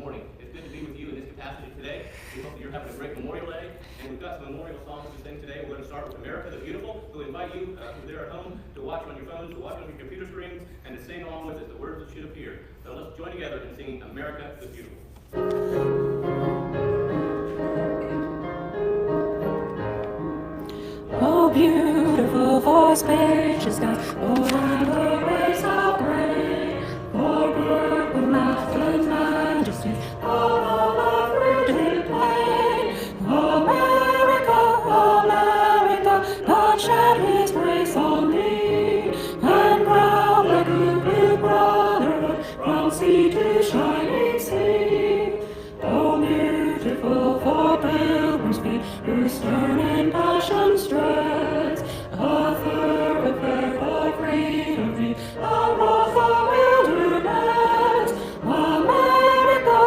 morning. It's good to be with you in this capacity today. We hope that you're having a great Memorial Day, and we've got some memorial songs to sing today. We're going to start with America the Beautiful. We'll invite you who are there at home to watch on your phones, to watch on your computer screens, and to sing along with us the words that should appear. So let's join together in singing America the Beautiful. Oh, beautiful for spacious skies, oh, and the waves of grain, for purple mountains, majesty, all of a fruited plain. America, America, God shed His grace on me, and crowned like good brotherhood, from sea to shining sea. Oh, beautiful for pilgrims' feet, whose stern and passion stress a thoroughfare of freedom free across the wilderness. America,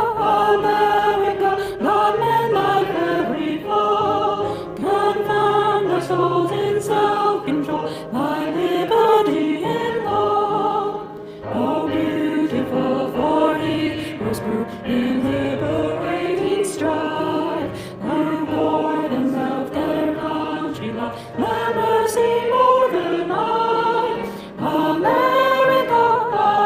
America, not men like every foe can found their souls in self-control, by liberty in law. Oh, beautiful for heroes grew in liberating strife, who bore themselves their country love, their mercy more than I. America,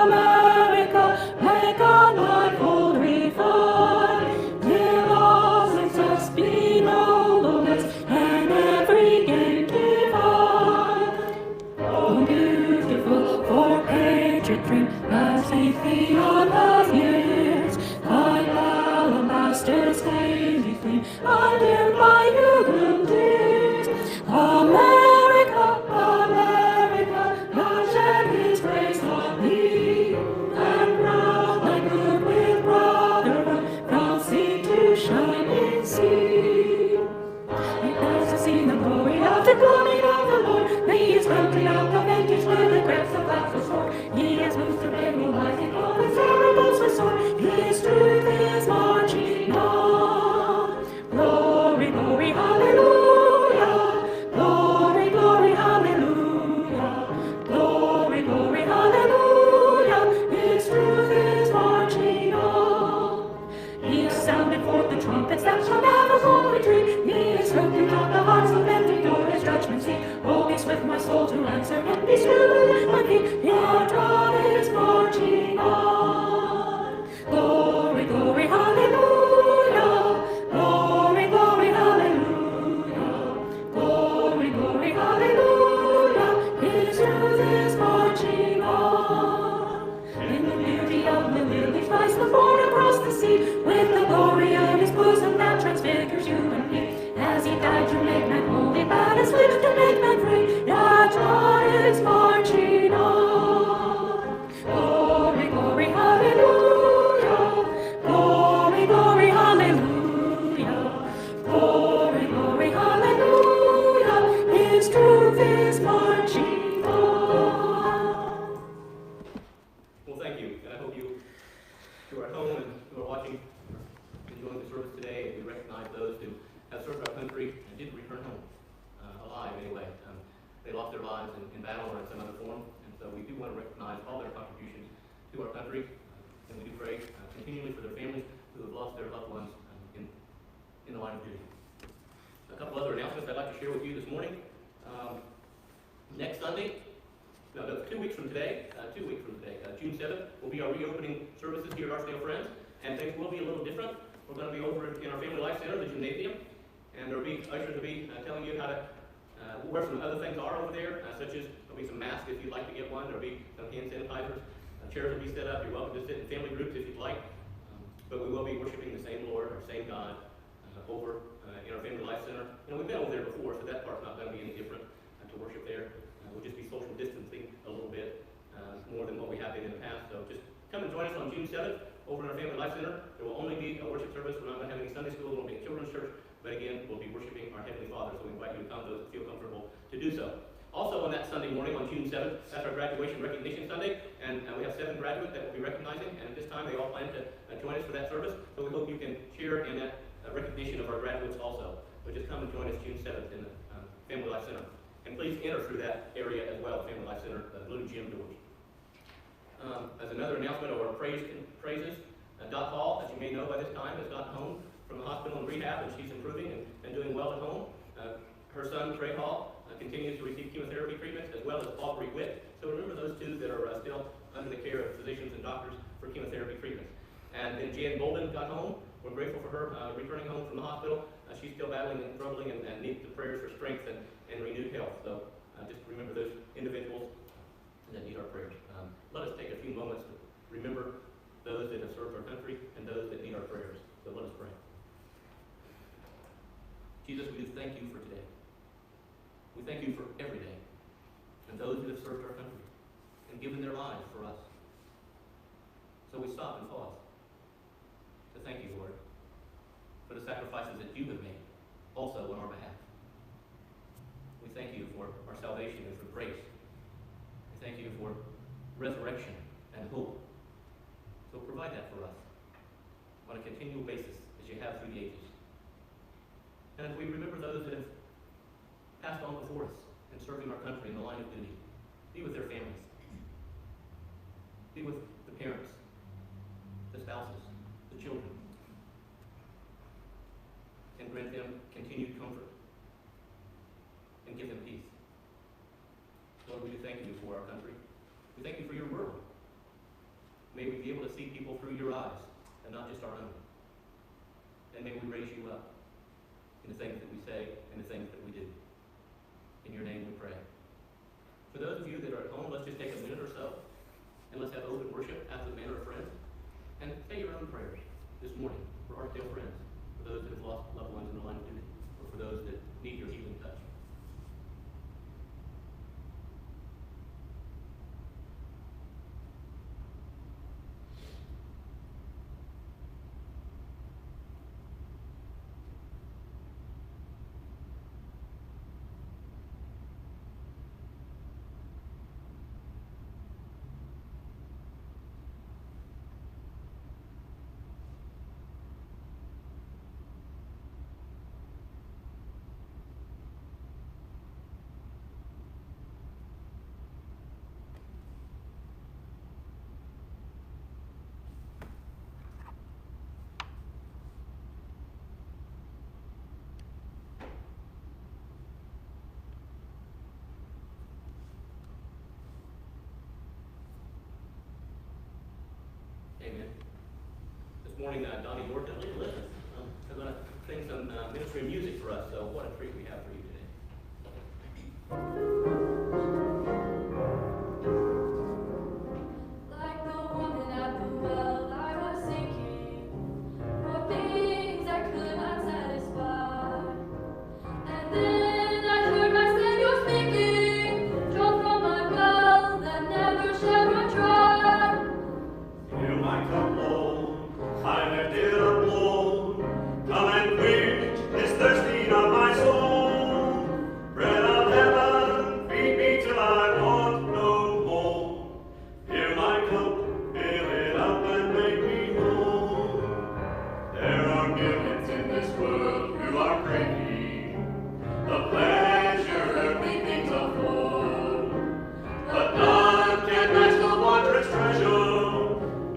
America, may God my fold refine, till all success be nobleness, and every gain divine. Oh, beautiful for patriot dream, as faith beyond the years, like alabaster stained with gleam, undimmed by human tears. America, America, God shed His grace on me, and crowned thy good with brotherhood, from sea to shining sea. It was to see the glory of the coming of the Lord. May His country out the vantage where the grapes of life was soared. He has moved to bring me life in all His terribles restored. His truth is marching on. Glory, glory, hallelujah. Glory, glory, hallelujah. Glory, glory, hallelujah. His truth is marching on. He has sounded forth the trumpets that shall never fall retreat. He has spoken out the hearts of men to go His judgment seat. Oh, be swift my soul to answer, and be still at my feet. Your God is marching on. Glory, glory, hallelujah. Glory, glory, hallelujah. Glory, glory, hallelujah. His truth is marching on. In the beauty of the lilies rise the morn across the sea, with the glory of His bosom that transfigures you and me. As He died to make man holy, bad as lived to make man free, our God is marching on. Glory, glory, hallelujah. Glory, glory, hallelujah. Glory, glory, hallelujah. His truth is marching on. Well, thank you, and I hope you who are at home and who are watching enjoying the service today, and we recognize those who have served our country and didn't return home alive anyway. They lost their lives in battle or in some other form, and so we do want to recognize all their contributions to our country, and we do pray continually for their families who have lost their loved ones in the line of duty. A couple other announcements I'd like to share with you this morning. Next Sunday, 2 weeks from today, June 7th, will be our reopening services here at Archdale Friends, and things will be a little different. We're going to be over in our Family Life Center, the gymnasium, and there'll be ushers will be telling you how to where some other things are over there, such as there'll be some masks if you'd like to get one. There'll be some hand sanitizers. Chairs will be set up. You're welcome to sit in family groups if you'd like. But we will be worshiping the same Lord, our same God, over in our Family Life Center. We've been over there before, so that part's not going to be any different to worship there. We'll just be social distancing a little bit more than what we have been in the past. So just come and join us on June 7th over in our Family Life Center. There will only be a worship service. We're not going to have any Sunday school. There won't be a children's church. But again, we'll be worshiping our Heavenly Father. So we invite you to come, those that feel comfortable to do so. Also on that Sunday morning, on June 7th, that's our graduation recognition Sunday, and we have 7 graduates that we'll be recognizing, and at this time they all plan to join us for that service, so we hope you can share in that recognition of our graduates also. So just come and join us June 7th in the Family Life Center. And please enter through that area as well, Family Life Center, the blue gym doors. As another announcement of our praises, Dot Hall, as you may know by this time, has gotten home from the hospital and rehab, and she's improving and doing well at home. Her son, Craig Hall, continues to receive chemotherapy treatments, as well as Aubrey Witt. So remember those two that are still under the care of physicians and doctors for chemotherapy treatments. And then Jan Bolden got home. We're grateful for her returning home from the hospital. She's still battling and struggling and needs the prayers for strength and renewed health. So just remember those individuals that need our prayers. Let us take a few moments to remember those that have served our country and those that need our prayers. So let us pray. Jesus, we do thank you for today. We thank you for every day and those that have served our country and given their lives for us. So we stop and pause to thank you, Lord, for the sacrifices that you have made also on our behalf. We thank you for our salvation and for grace. We thank you for resurrection and hope. So provide that for us on a continual basis as you have through the ages. And as we remember those that have passed on before us and serving our country in the line of duty, be with their families. Be with the parents, the spouses, the children, and grant them continued comfort and give them peace. Lord, we do thank you for our country. We thank you for your world. May we be able to see people through your eyes and not just our own. And may we raise you up in the things that we say and the things that we do. In your name we pray. For those of you that are at home, let's just take a minute or so and let's have open worship after the manner of friends. And say your own prayers this morning for Archdale friends, for those that have lost loved ones in the line of duty, or for those that need your healing touch. Amen. This morning, Donnie York and Lynn Elizabeth are going to sing some ministry music for us, so what a treat we have for you today. Like the woman at the well, I was seeking for things I could not satisfy. And then I heard my Savior speaking, draw from my well that never shall run dry. Fill my cup, Lord, I left it up, Lord. Come and quench this thirsting of my soul. Bread of heaven, feed me till I want no more. Fill my cup, fill it up and make me whole. There are millions in this world who are craving the pleasure earthly things afford, but none can match the wondrous treasure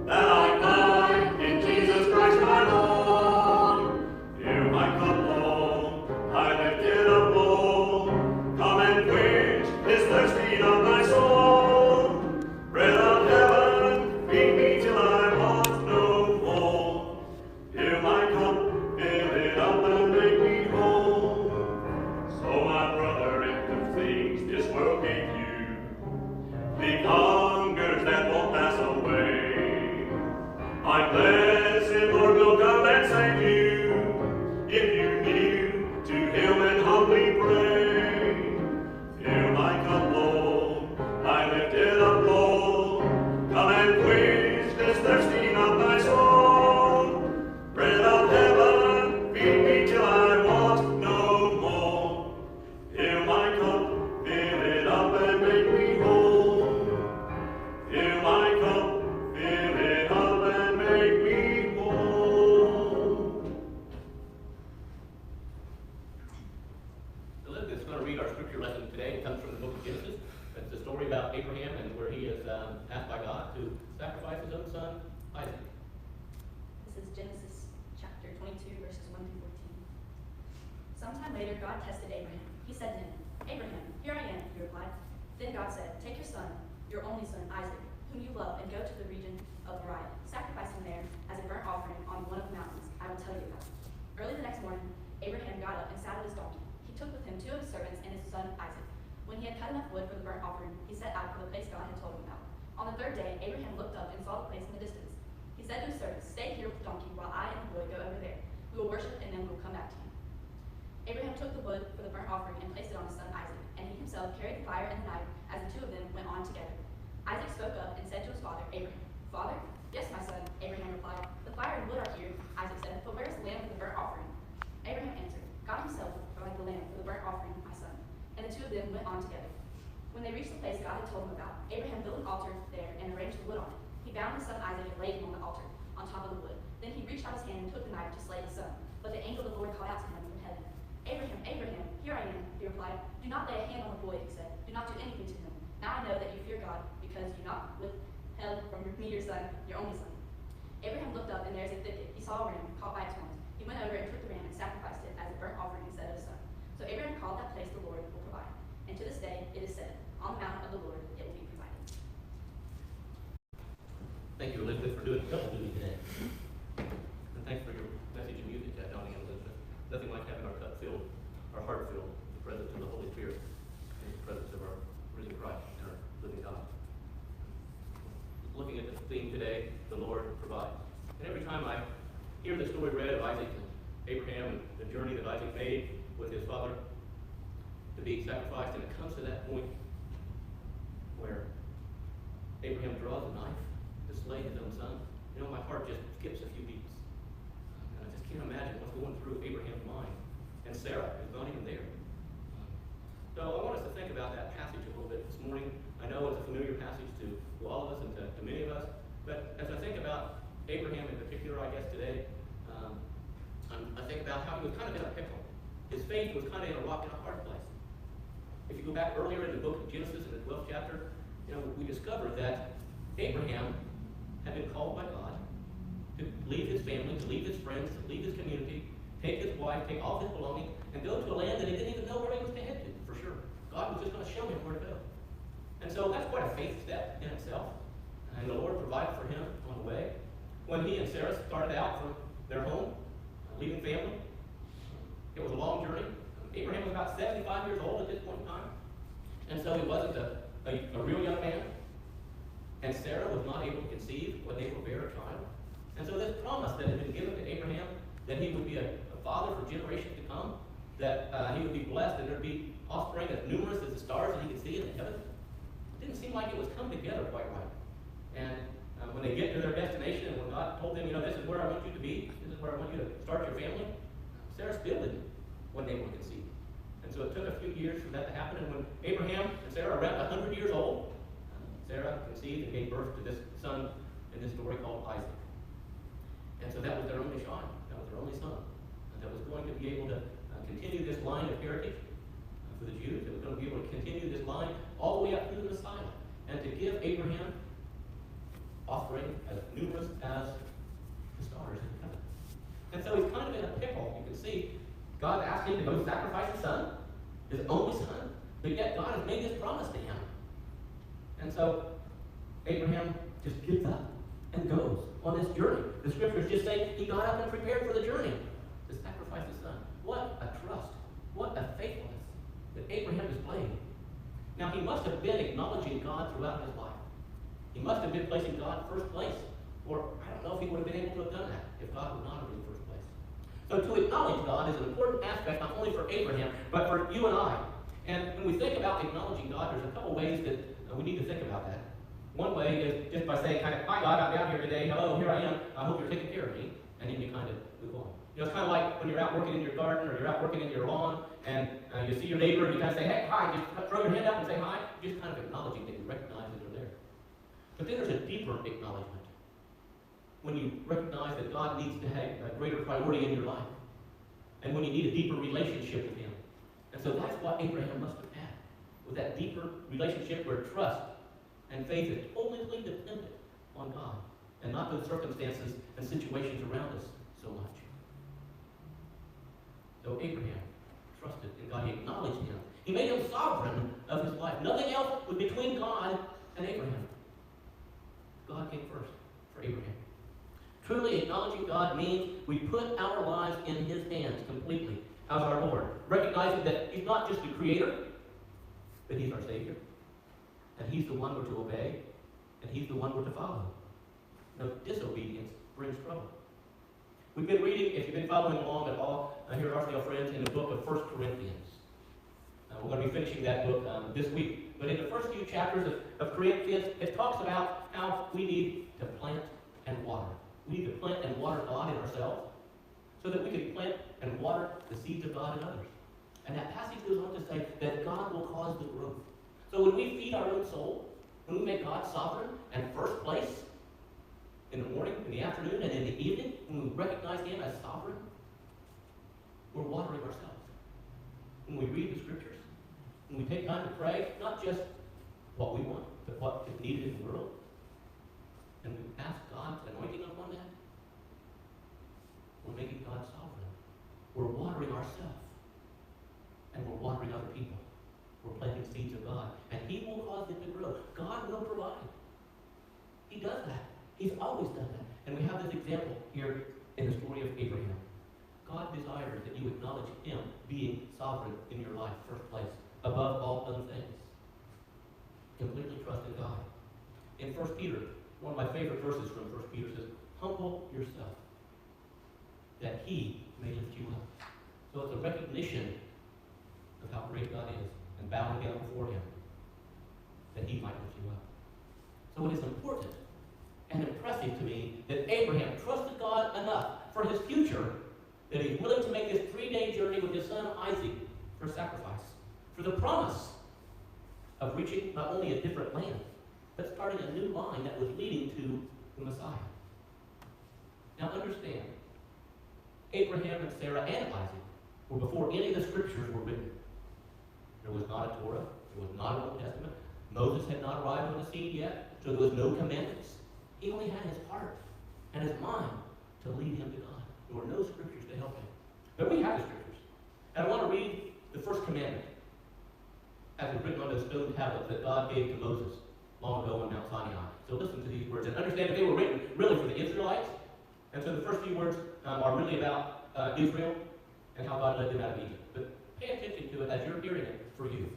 that I find in Jesus Christ my Lord. Fill my cup, Lord, I lift it up, Lord. Come and quench this thirsting of my soul. Bread of heaven, feed me till I want no more. Fill my cup, fill it up and make me whole. So my brother, if the things this world gave you, the hungers that won't pass away, my blessed Lord will come and save you, if you kneel to him and humbly pray. Fill my cup, Lord, I lift it up, Lord. Come and quench this thirsting of my soul. Bread of heaven, feed me till I want no more. Fill my cup, fill it up and make me whole. Fill my cup, fill it up and make me later, God tested Abraham. He said to him, "Abraham, here I am," he replied. Then God said, "Take your son, your only son, Isaac, whom you love, and go to the region of Moriah. Sacrifice him there as a burnt offering on one of the mountains I will tell you about." Early the next morning, Abraham got up and saddled his donkey. He took with him 2 of his servants and his son Isaac. When he had cut enough wood for the burnt offering, he set out for the place God had told him about. On the 3rd day, Abraham looked up and saw the place in the distance. He said to his servants, "Stay here with the donkey while I and the boy go over there. We will worship and then we will come back to you." Abraham took the wood for the burnt offering and placed it on his son Isaac, and he himself carried the fire and the knife as the 2 of them went on together. Isaac spoke up and said to his father, Abraham, "Father?" "Yes, my son," Abraham replied. "The fire and wood are here," Isaac said, "but where is the lamb for the burnt offering?" Abraham answered, "God himself will provide the lamb for the burnt offering, my son." And the 2 of them went on together. When they reached the place God had told them about, Abraham built an altar there and arranged the wood on it. He bound his son Isaac and laid him on the altar, on top of the wood. Then he reached out his hand and took the knife to slay his son. But the angel of the Lord called out to him from heaven. "Abraham, Abraham, here I am," he replied. "Do not lay a hand on the boy," he said. "Do not do anything to him. Now I know that you fear God, because you not withheld from me your son, your only son." Abraham looked up, and there is a thicket. He saw a ram caught by its horns. He went over and took the ram and sacrificed it as a burnt offering instead of his son. So Abraham called that place "The Lord will provide." And to this day it is said, "On the mountain of the Lord it will be provided." Thank you, Elizabeth, for doing double duty today. And thanks for your message and music, Donnie and Elizabeth. Nothing like having our cup filled, our heart filled, with the presence of the Holy Spirit, and the presence of our risen Christ and our living God. Looking at the theme today, the Lord provides. And every time I hear the story read of Isaac and Abraham and the journey that Isaac made with his father to be sacrificed, and it comes to that point where Abraham draws a knife to slay his own son, my heart just skips a few beats. And I just can't imagine what's going through Abraham's mind. And Sarah is not even there. So I want us to think about that passage a little bit this morning. I know it's a familiar passage to all of us and to many of us, but as I think about Abraham in particular, I guess today, I think about how he was kind of in a pickle. His faith was kind of in a rock and a hard place. If you go back earlier in the book of Genesis, in the 12th chapter, we discovered that Abraham had been called by God to leave his family, to leave his friends, to leave his community, take his wife, take all his belongings, and go to a land that he didn't even know where he was to head to, for sure. God was just going to show him where to go. And so that's quite a faith step in itself. And the Lord provided for him on the way. When he and Sarah started out from their home, leaving family, it was a long journey. Abraham was about 75 years old at this point in time. And so he wasn't a real young man. And Sarah was not able to conceive when they will bear a child. And so this promise that had been given to Abraham, that he would be a father for generations to come, that he would be blessed, and there would be offspring as numerous as the stars that he could see in the heavens, it didn't seem like it was come together quite right. And when they get to their destination, and when God told them, this is where I want you to be, this is where I want you to start your family, Sarah still didn't when they were conceived. And so it took a few years for that to happen. And when Abraham and Sarah were around 100 years old, Sarah conceived and gave birth to this son in this story called Isaac. And so that was their only child. That was their only son. And that was going to be able to continue this line of heritage for the Jews. It was going to be able to continue this line all the way up through the Messiah. And to give Abraham offspring as numerous as the stars in heaven. And so he's kind of in a pickle. You can see God asked him to go sacrifice his son, his only son, but yet God has made this promise to him. And so Abraham just gets up and goes on this journey. The scriptures just say he got up and prepared for the journey to sacrifice his son. What a trust, what a faithfulness that Abraham displayed. Now he must have been acknowledging God throughout his life. He must have been placing God first place, or I don't know if he would have been able to have done that if God would not have been first place. So to acknowledge God is an important aspect not only for Abraham, but for you and I. And when we think about acknowledging God, there's a couple ways that we need to think about that. One way is just by saying kind of, "Hi God, I'm down here today. Hello, here I am. I hope you're taking care of me." And then you kind of move on. It's kind of like when you're out working in your garden or you're out working in your lawn and you see your neighbor and you kind of say, "Hey, hi," just throw your hand up and say hi, just kind of acknowledging that you recognize that they're there. But then there's a deeper acknowledgement. When you recognize that God needs to have a greater priority in your life. And when you need a deeper relationship with him. And so that's what Abraham must have had. With that deeper relationship where trust and faith is totally dependent on God and not the circumstances and situations around us so much. So Abraham trusted in God. He acknowledged him. He made him sovereign of his life. Nothing else was between God and Abraham. God came first for Abraham. Truly acknowledging God means we put our lives in his hands completely as our Lord, recognizing that he's not just the creator, but he's our Savior. And he's the one we're to obey, and he's the one we're to follow. No, disobedience brings trouble. We've been reading, if you've been following along at all, here at Archdale Friends, in the book of 1 Corinthians. We're going to be finishing that book this week. But in the first few chapters of Corinthians, it talks about how we need to plant and water. We need to plant and water God in ourselves so that we can plant and water the seeds of God in others. And that passage goes on to say that God will cause the growth. So when we feed our own soul, when we make God sovereign and first place in the morning, in the afternoon, and in the evening, when we recognize him as sovereign, we're watering ourselves. When we read the scriptures, when we take time to pray, not just what we want, but what is needed in the world, and we ask God's anointing upon that, we're making God sovereign. We're watering ourselves, and we're watering other people. We're planting seeds of God, and he will cause them to grow. God will provide. He does that. He's always done that. And we have this example here in the story of Abraham. God desires that you acknowledge him being sovereign in your life, first place, above all other things. Completely trust in God. In 1 Peter, one of my favorite verses from 1 Peter says, humble yourself, that he may lift you up. So it's a recognition of how great God is, and bowing down before him, that he might lift you up. So it is important and impressive to me that Abraham trusted God enough for his future that he's willing to make this 3-day journey with his son Isaac for sacrifice, for the promise of reaching not only a different land, but starting a new line that was leading to the Messiah. Now understand, Abraham and Sarah and Isaac were before any of the scriptures were written. There was not a Torah, there was not an Old Testament. Moses had not arrived on the scene yet, so there was no commandments. He only had his heart and his mind to lead him to God. There were no scriptures to help him. But we have the scriptures. And I want to read the first commandment as it's written on those stone tablets that God gave to Moses long ago on Mount Sinai. So listen to these words and understand that they were written really for the Israelites. And so the first few words are really about Israel and how God led them out of Egypt. But pay attention to it as you're hearing it for you.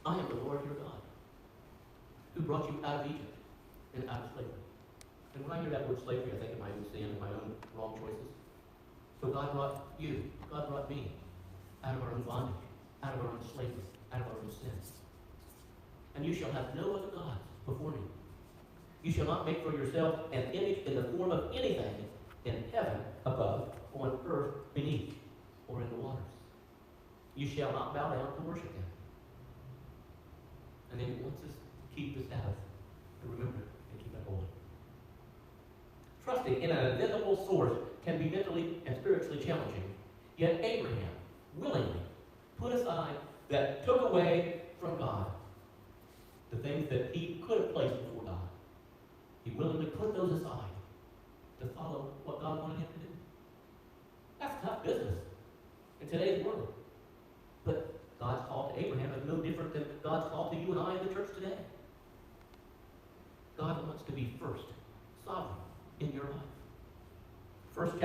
I am the Lord your God, who brought you out of Egypt and out of slavery. And when I hear that word slavery, I think of my own sin and my own wrong choices. So God brought you, God brought me out of our own bondage, out of our own slavery, out of our own sins. And you shall have no other gods before me. You shall not make for yourself an image in the form of anything in heaven above, on earth beneath, or in the waters. You shall not bow down to worship him. And then he wants us to keep the Sabbath, to remember it and keep it holy. Trusting in an invisible source can be mentally and spiritually challenging. Yet Abraham willingly put aside that took away from God the things that he could have placed before God. He willingly put those aside to follow what God wanted him to do. That's tough business in today's world. But God's call to Abraham is no different than God's call to you and I in the church today. God wants to be first, sovereign in your life. 1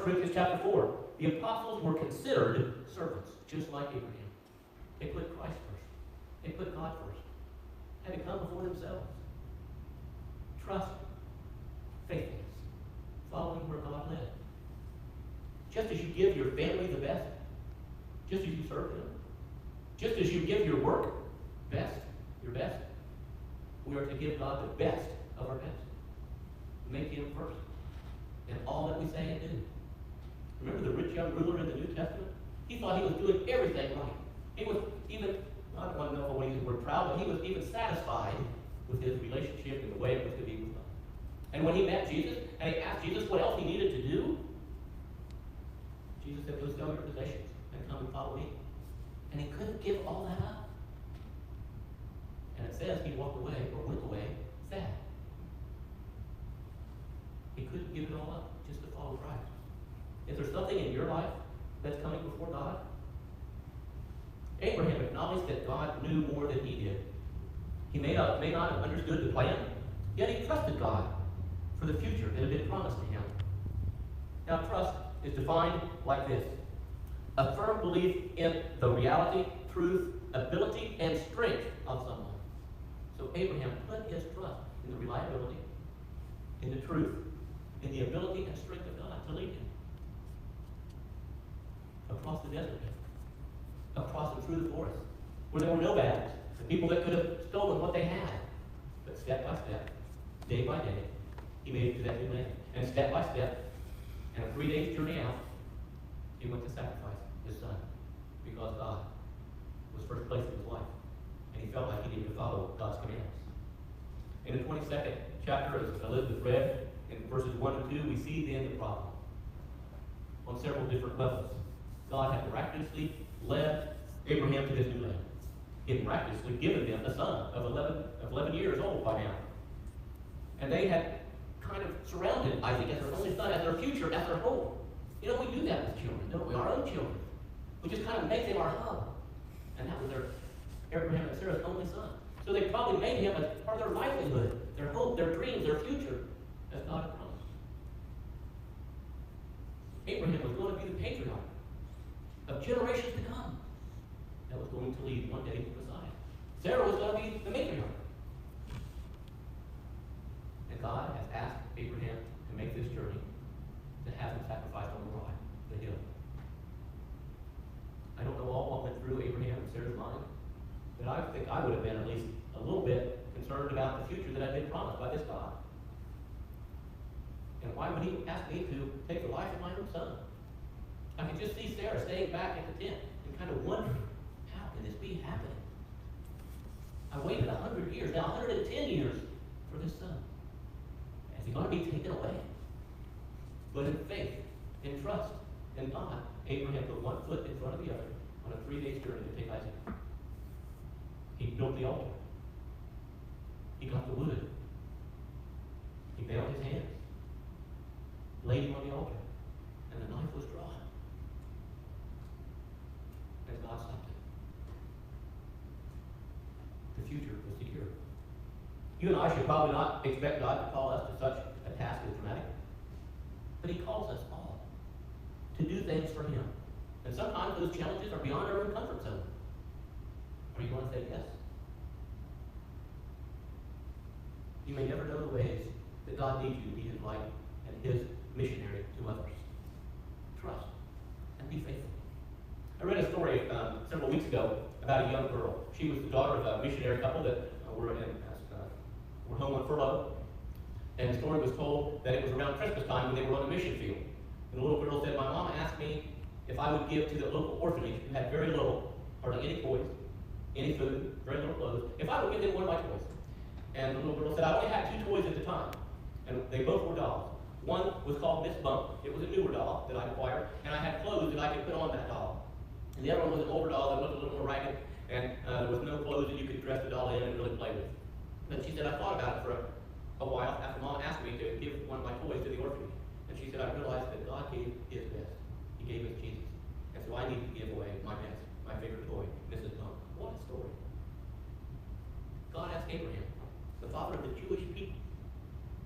Corinthians chapter 4. The apostles were considered servants, just like Abraham. They put Christ first. They put God first. Had to come before themselves. Trust, faithfulness, following where God led. Just as you give your family the best, just as you serve Him, just as you give your work your best, we are to give God the best of our best. Make Him first in all that we say and do. Remember the rich young ruler in the New Testament? He thought he was doing everything right. He was even, I don't want to know if I want to use the word proud, but he was even satisfied with his relationship and the way it was to be with God. And when he met Jesus, and he asked Jesus what else he needed to do, Jesus said, go sell your possessions and come and follow me. And he couldn't give all that up. And it says he walked away, or went away, sad. He couldn't give it all up just to follow Christ. Is there something in your life that's coming before God? Abraham acknowledged that God knew more than he did. He may not have understood the plan, yet he trusted God for the future that had been promised to him. Now, trust is defined like this: a firm belief in the reality, truth, ability, and strength of someone. So Abraham put his trust in the reliability, in the truth, in the ability and strength of God to lead him across the desert, across and through the forest, where there were no battles, the people that could have stolen what they had. But step by step, day by day, he made it to that new land. And step by step, and a 3 days journey out, he went to sacrifice his son, because God was first place in his life, and he felt like he needed to follow God's commands. In the 22nd chapter, as Elizabeth read, in verses 1 and 2, we see then the problem on several different levels. God had miraculously led Abraham to this new land. He had miraculously given them a son of 11 years old by now. And they had kind of surrounded Isaac as their only son, as their future, as their hope. You know, we do that with children, don't we? Our own children. We just kind of make them our hub. And that was Abraham and Sarah's only son. So they probably made him as part of their livelihood, their hope, their dreams, their future, as God had promised. Abraham was going to be the patriarch of generations to come that was going to lead one day to the Messiah. Sarah was going to be the matriarch. And God has asked Abraham to make this journey, to have him sacrificed on the hill. I don't know all what went through Abraham and Sarah's mind, but I think I would have been at least a little bit concerned about the future that had been promised by this God. And why would he ask me to take the life of my own son? I could just see Sarah staying back at the tent and kind of wondering, how can this be happening? I waited 100 years, now 110 years for this son. Is he going to be taken away? But in faith, in trust, in God, Abraham put one foot in front of the other on a 3 days journey to take Isaac. He built the altar. He got the wood. He bound his hands, laid him on the altar, and the knife was drawn. And God stopped it. The future was secure. You and I should probably not expect God to call us to such a task as dramatic. But he calls us all to do things for him. And sometimes those challenges are beyond our own comfort zone. Are you going to say yes? You may never know the ways that God needs you to be his light and his missionary to others. Trust and be faithful. I read a story several weeks ago about a young girl. She was the daughter of a missionary couple that were home on furlough. And the story was told that it was around Christmas time when they were on the mission field. And the little girl said, my mom asked me if I would give to the local orphanage who had very little, hardly any toys, any food, very little clothes, if I would give them one of my toys. And the little girl said, I only had 2 toys at the time. And they both were dolls. One was called Miss Bump. It was a newer doll that I acquired. And I had clothes that I could put on that doll. And the other one was an older doll that looked a little more ragged. And there was no clothes that you could dress the doll in and really play with. But she said, I thought about it for a while after Mom asked me to give one of my toys to the orphanage. And she said, I realized that God gave his best. He gave us Jesus. And so I need to give away my best, my favorite toy, Mrs. Bump. What a story. God asked Abraham, the father of the Jewish people,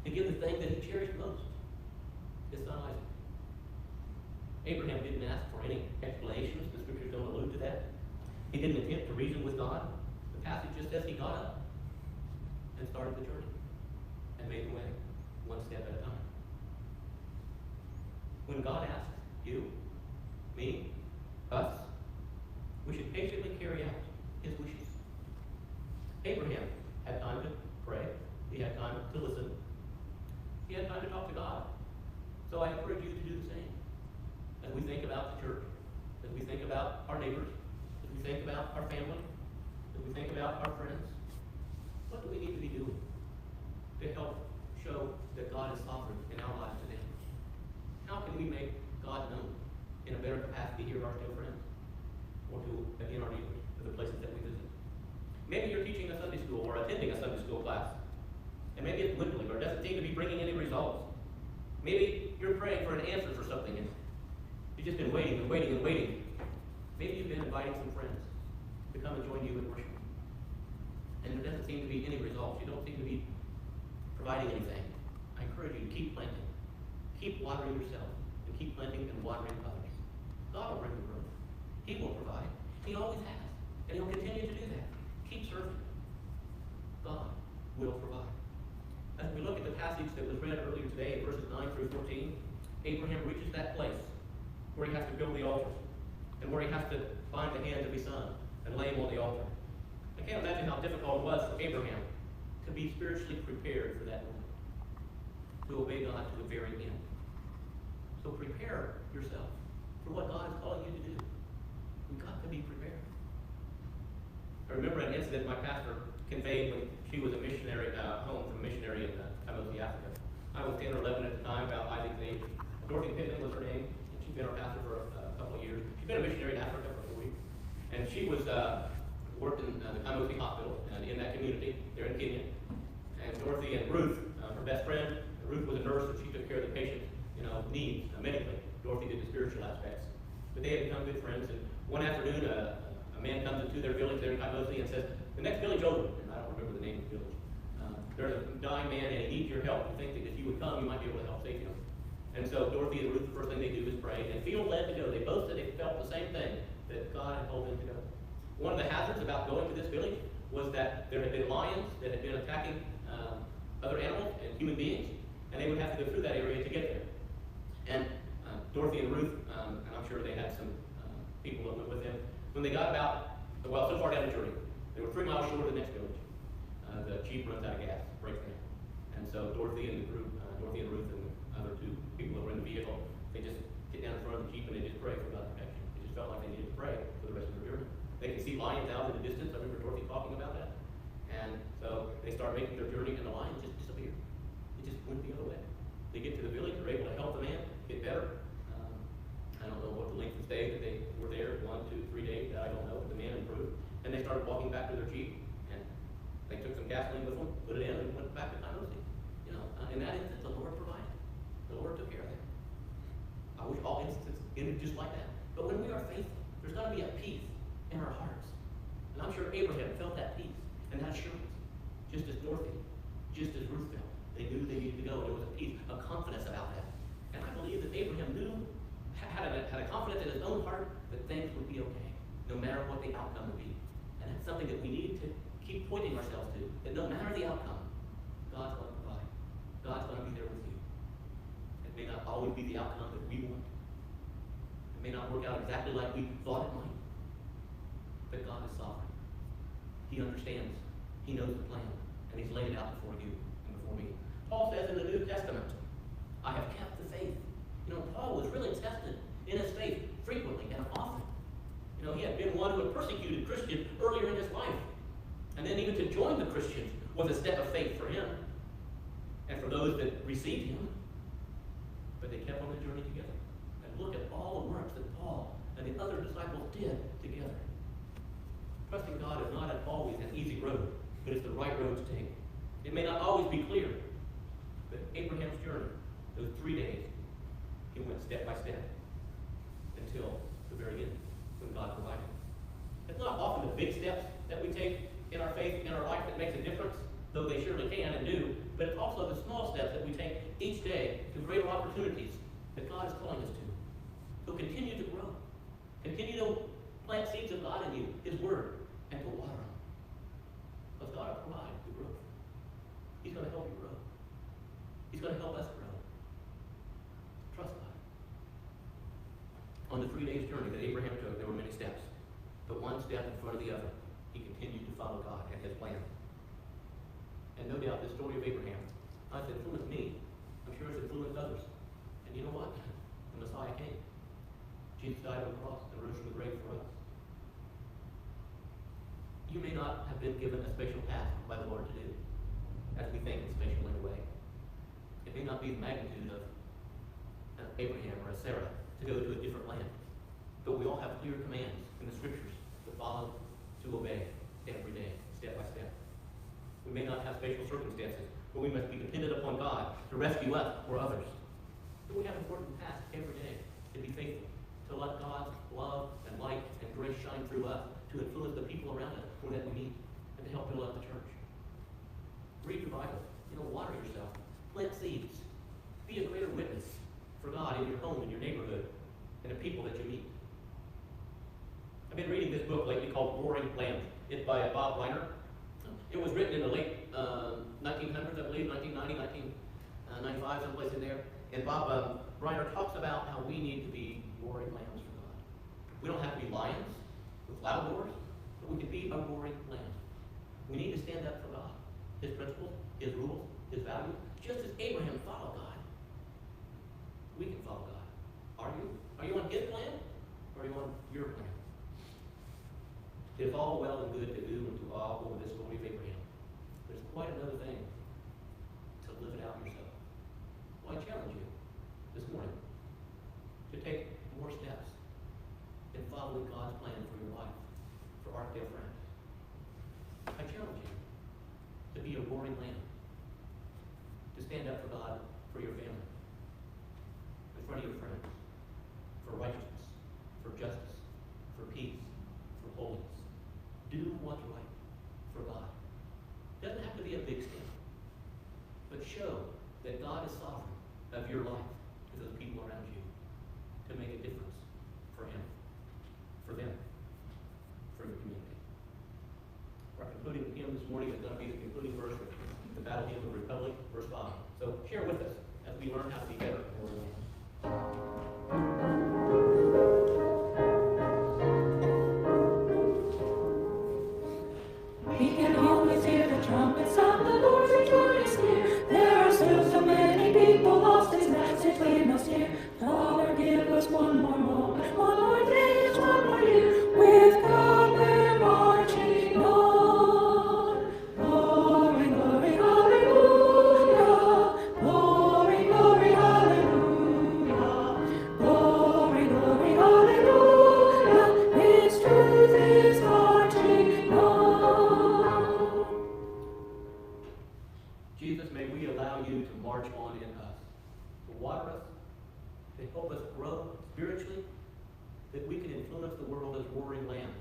to give the thing that he cherished most, his son Isaac. Abraham didn't ask for any explanations. The scriptures don't allude to that. He didn't attempt to reason with God. The passage just says he got up and started the journey and made the way one step at a time. When God asks you, me, us, we should patiently carry out his wishes. Abraham had time to pray. He had time to listen. He had time to talk to God. So I encourage you to do the same. As we think about the church, as we think about our neighbors, as we think about our family, as we think about our friends, what do we need to be doing to help show that God is sovereign in our lives today? How can we make God known in a better capacity here at Archdale Friends, or in our neighbors, or the places that we visit? Maybe you're teaching a Sunday school or attending a Sunday school class, and maybe it's dwindling or doesn't seem to be bringing any results. Maybe you're praying for an answer for something, and You've just been waiting and waiting and waiting. Maybe you've been inviting some friends to come and join you in worship. And there doesn't seem to be any results. You don't seem to be providing anything. I encourage you to keep planting. Keep watering yourself. And keep planting and watering others. God will bring the growth. He will provide. He always has. And He'll continue to do that. Keep serving. God will provide. As we look at the passage that was read earlier today, verses 9 through 14, Abraham reaches that place where he has to build the altar and where he has to find the hand of his son and lay him on the altar. I can't imagine how difficult it was for Abraham to be spiritually prepared for that moment, to obey God to the very end. So prepare yourself for what God is calling you to do. We've got to be prepared. I remember an incident my pastor conveyed when she was a missionary, home from a missionary in Cambodia, Africa. I was 10 or 11 at the time, about Isaac's age. Dorothy Pittman was her name, and she'd been our pastor for a couple of years. She'd been a missionary in Africa for 4 weeks. And she was worked in the Cambodia hospital and in that community there in Kenya. And Dorothy and Ruth, her best friend, Ruth was a nurse, and she took care of the patient's needs medically. Dorothy did the spiritual aspects. But they had become good friends. And one afternoon, a man comes into their village there in Cambodia and says, "The next village over," and I don't remember the name of the village. There's a dying man and he needs your help. You think that if you would come, you might be able to help save him. And so Dorothy and Ruth, the first thing they do is pray and feel led to go. They both said they felt the same thing, that God had told them to go. One of the hazards about going to this village was that there had been lions that had been attacking other animals and human beings, and they would have to go through that area to get there. And Dorothy and Ruth, and I'm sure they had some people that went with them, when they got about, so far down the journey, they were 3 miles short of the next village. The Jeep runs out of gas, breaks down. And so Dorothy and the group, Dorothy and Ruth and the other 2 people that were in the vehicle, they just get down in front of the Jeep and they just pray for God's protection. They just felt like they needed to pray for the rest of their journey. They could see lions out in the distance. I remember Dorothy talking about that. And so they start making their journey and the lions just disappear. It just went the other way. They get to the village, they're able to help the man get better. I don't know what the length of stay that they were there, 1, 2, 3 days, I don't know, but the man improved. And they started walking back to their Jeep, and they took some gasoline with them, put it in, and went back to Cambodia. In that instance, the Lord provided. The Lord took care of them. I wish all instances ended just like that. But when we are faithful, there's got to be a peace in our hearts. And I'm sure Abraham felt that peace and that assurance, just as Dorothy, just as Ruth felt. They knew they needed to go. There was a peace, a confidence about that. And I believe that Abraham had a confidence in his own heart that things would be okay, no matter what the outcome would be. And that's something that we need to keep pointing ourselves to, that no matter the outcome, God's going to provide. God's going to be there with you. It may not always be the outcome that we want. It may not work out exactly like we thought it might. But God is sovereign. He understands. He knows the plan. And He's laid it out before you and before me. Paul says in the New Testament, I have kept the faith. Paul was really tested in his faith frequently and often. He had been one who had persecuted Christians earlier in his life. And then even to join the Christians was a step of faith for him and for those that received him. But they kept on the journey together. And look at all the works that Paul and the other disciples did together. Trusting God is not always an easy road, but it's the right road to take. It may not always be clear, but Abraham's journey, those 3 days, he went step by step until the very end, when God provided. It's not often the big steps that we take in our faith, in our life, that makes a difference, though they surely can and do, but it's also the small steps that we take each day to greater opportunities that God is calling us to. So continue to grow. Continue to plant seeds of God in you, His Word, and to water them. Because God will provide the growth. He's going to help you grow. He's going to help us grow. Trust God. On the 3 days journey that Abraham took, there were many steps. But one step in front of the other, he continued to follow God and His plan. And no doubt the story of Abraham has influenced me. I'm sure it's influenced others. And you know what? The Messiah came. Jesus died on the cross and rose from the grave for us. You may not have been given a special task by the Lord to do, as we think it's special in a way. It may not be the magnitude of an Abraham or a Sarah to go to a different land. But we all have clear commands in the Scriptures to follow, to obey every day, step by step. We may not have special circumstances, but we must be dependent upon God to rescue us or others. But we have important tasks every day to be faithful, to let God's love and light and grace shine through us to influence the people around us who that we meet and to help build up the church. Read your Bible. Water yourself. Plant seeds. Be a greater witness for God in your home, in your neighborhood, and the people that you meet. I've been reading this book lately called Roaring Land. It's by Bob Weiner. It was written in the late 1900s, I believe, 1990, 1995, someplace in there. And Bob Weiner talks about how we need to be roaring lambs for God. We don't have to be lions with loud roars, but we can be a roaring lamb. We need to stand up for God, His principles, His rules, His values. Just as Abraham followed God, we can follow God. Are you? Are you on His plan, or are you on your plan? It is all well and good to do and to all over this story of Abraham. But it's quite another thing to live it out yourself. Well, I challenge you this morning to take more steps in following God's plan for your life, for Archdale friends. I challenge you to be a roaring lamb, to stand up for God, for your family, in front of your friends, for righteousness, for justice, for peace, for holiness. Do what's right for God. It doesn't have to be a big step, but show that God is sovereign of your life to those people around you to make a difference for Him, for them, for your community. Our concluding hymn this morning is going to be the concluding verse of the Battle Hymn of the Republic, verse 5. So share with us as we learn how to be better. We can always hear the trumpets sound, the Lord's return is near. There are still so many people lost His message we must hear. Father, give us one more moment, one more day, one more year. With God we're marching on. Glory, glory, hallelujah. Glory, glory, hallelujah. Glory, glory, hallelujah. His truth is marching on. Jesus, may we allow you to march on in us, to water us, to help us grow spiritually, that we can influence the world as roaring lambs